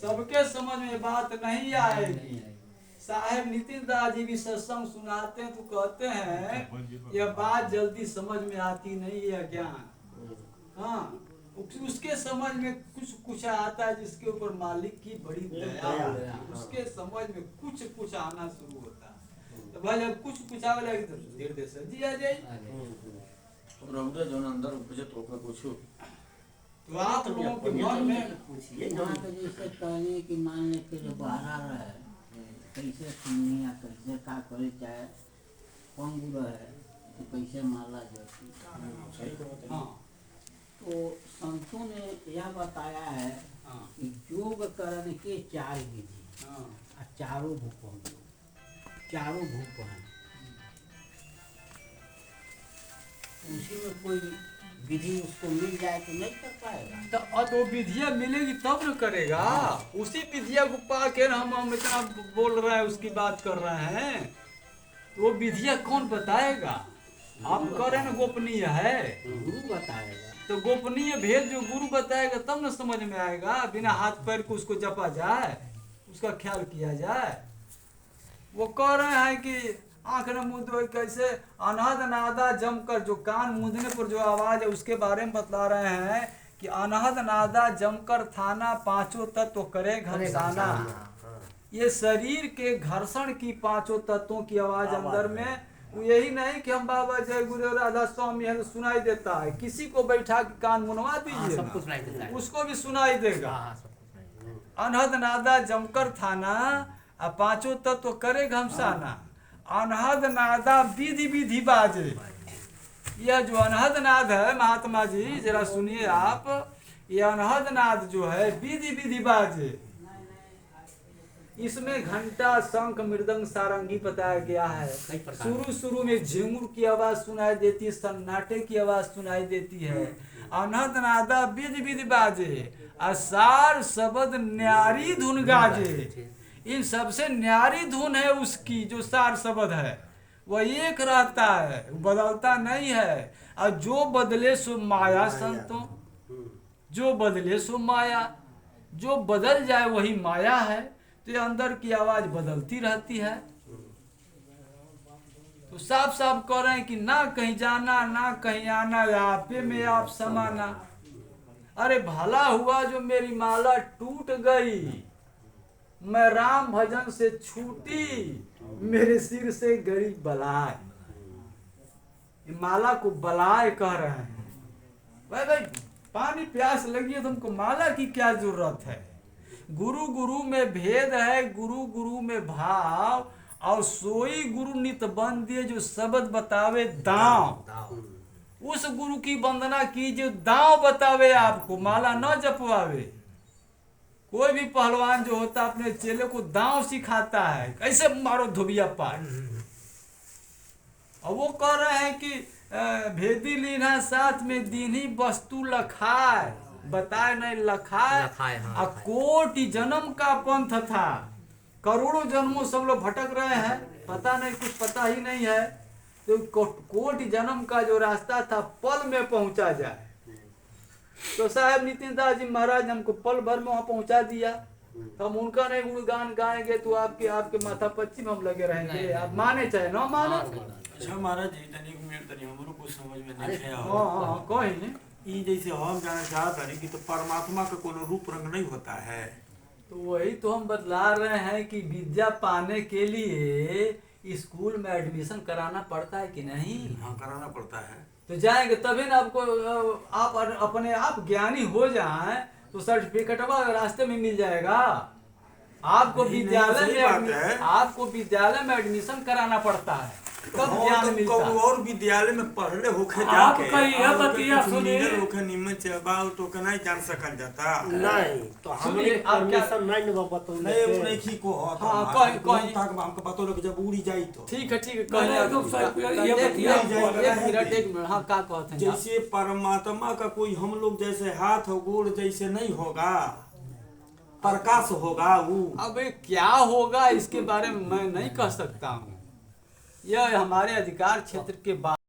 सबके समझ में बात नहीं आएगी। साहेब नितिन दास जी भी सत्संग सुनाते हैं तो कहते हैं यह बात जल्दी समझ में आती नहीं है ज्ञान। हाँ, उसके समझ में कुछ कुछ आता है जिसके ऊपर मालिक की बड़ी दया है, उसके समझ में कुछ कुछ आना शुरू होता है। तो भाई जब कुछ कुछ आवे लगे तो देर देर से जी आ जाए। रउरा जौन अंदर उपजे तो ओका कुछ तो आप लोगों के मन में पूछिए यहाँ पे जैसे कहलिए कि मान ले के जो बाहर रहे कैसे सुननी या कैसे का करे चाहे कौन गुरु है तो कैसे माला जाती। हाँ तो संतों ने यह बताया है हाँ कि योग करने के 4 विधि हाँ और चारों भूप हैं। उसी में कोई विधि उसको मिल जाए तो नहीं कर पाएगा। तो अब वो विधिया मिलेगी तब न करेगा। उसी विधिया को पाके हम इतना बोल रहे हैं, उसकी बात कर रहे हैं, तो वो विधिया कौन बताएगा? आप कह रहे हैं ना गोपनीय है, गुरु बताएगा। तो गोपनीय भेद जो गुरु बताएगा तब न समझ में आएगा। बिना हाथ पैर को उसको जपा जाए, उसका ख्याल किया जाए। वो कह रहे हैं कि आंख न मूंदो कैसे अनहद नादा जमकर, जो कान मूंदने पर जो आवाज है उसके बारे में बतला रहे हैं कि अनहद नादा जमकर थाना, पांचों तत्व करे घमसाना। ये शरीर के घर्षण की पांचों तत्वों की आवाज अंदर में। यही नहीं कि हम बाबा जय गुरु राधा स्वामी है तो सुनाई देता है, किसी को बैठा के कान मुनवा दीजिए सब कुछ सुनाई देता है, उसको भी सुनाई देगा। सब कुछ सुनाई देता अनहद नादा जमकर थाना, पांचों तत्व करे घमसाना। अनहद नादा विधि विधि बाजे। यह जो अनहद नाद है महात्मा जी जरा सुनिए आप, ये अनहद नाद जो है विधि विधि बाजे। इसमें घंटा शंख मृदंग सारंगी बताया गया है। शुरू में झिंगुर की आवाज सुनाई देती है, सन्नाटे की आवाज सुनाई देती है। अनहद नादा विधि विधि बाजे, असार शब्द न्यारी धुन गाजे। इन सबसे न्यारी धुन है उसकी, जो सार शब्द है वह एक रहता है, बदलता नहीं है। और जो बदले सो माया संतों, जो बदले सो माया, जो बदल जाए वही माया है। तो ये अंदर की आवाज बदलती रहती है। तो साफ साफ कह रहे हैं कि ना कहीं जाना ना कहीं आना, आपे में आप समाना। अरे भला हुआ जो मेरी माला टूट गई, मैं राम भजन से छूटी, मेरे सिर से गई बलाय। माला को बलाय कह रहे हैं। भाई पानी प्यास लगी है, तुमको माला की क्या जरूरत है? गुरु गुरु में भेद है, गुरु गुरु में भाव, और सोई गुरु नित बंदिए जो शब्द बतावे दांव। उस गुरु की वंदना कीजिए दांव बतावे आपको, माला न जपवावे। कोई भी पहलवान जो होता है अपने चेले को दांव सिखाता है, कैसे मारो धोबिया पार। और वो कह रहे हैं कि भेदी लीना साथ में दीनी वस्तु लखाए, बताए नहीं लखाए। हाँ, कोटि जन्म का पंथ था, करोड़ों जन्मों सब लोग भटक रहे हैं, पता नहीं, कुछ पता ही नहीं है। तो कोटि जन्म का जो रास्ता था पल में पहुंचा जाए। तो साहब नितिन दास जी महाराज हमको पल भर में वहां पहुंचा दिया। तो हम उनका नहीं गुणगान गाएंगे तो आपके माथा पच्चीम हम लगे रहेंगे। आप माने चाहे ना माने। अच्छा महाराज जी तनिक मिनट तनी हमरो कुछ समझ में नहीं आया। हां कोई नहीं। ई जैसे हम जाना चाहत हनी कि तो परमात्मा का कोनो रूप रंग नहीं होता है। तो वही तो हम बतला रहे हैं कि विद्या पाने के लिए स्कूल में एडमिशन कराना पड़ता है कि नहीं? हाँ कराना पड़ता है। तो जाएंगे तभी ना आपको, आप अपने आप ज्ञानी हो जाएं तो सर्टिफिकेटवा रास्ते में मिल जाएगा। आपको विद्यालय में एडमिशन कराना पड़ता है तब ज्ञान मिलता है। और विद्यालय में पढ़ले होके आप जाके कहीं यह बतिया सुनिए। होके निम्न चबाव तो के नहीं जान सकल जाता। नहीं तो हमने परमिशन नहीं न बतौले। नहीं वो नहीं की को हो तो हाँ, कहीं तक हमको बतौले कि जब उड़ी जाई तो ठीक है नहीं, तो ये बतिया एक मिनट। हाँ क्या कहते हैं? जैसे परमात्मा का कोई हम लोग जैसे हाथ और गोड़ जैसे नहीं होगा, प्रकाश होगा वो। अब क्या होगा इसके बारे में मैं नहीं कह सकता हूँ, यह हमारे अधिकार क्षेत्र के बाहर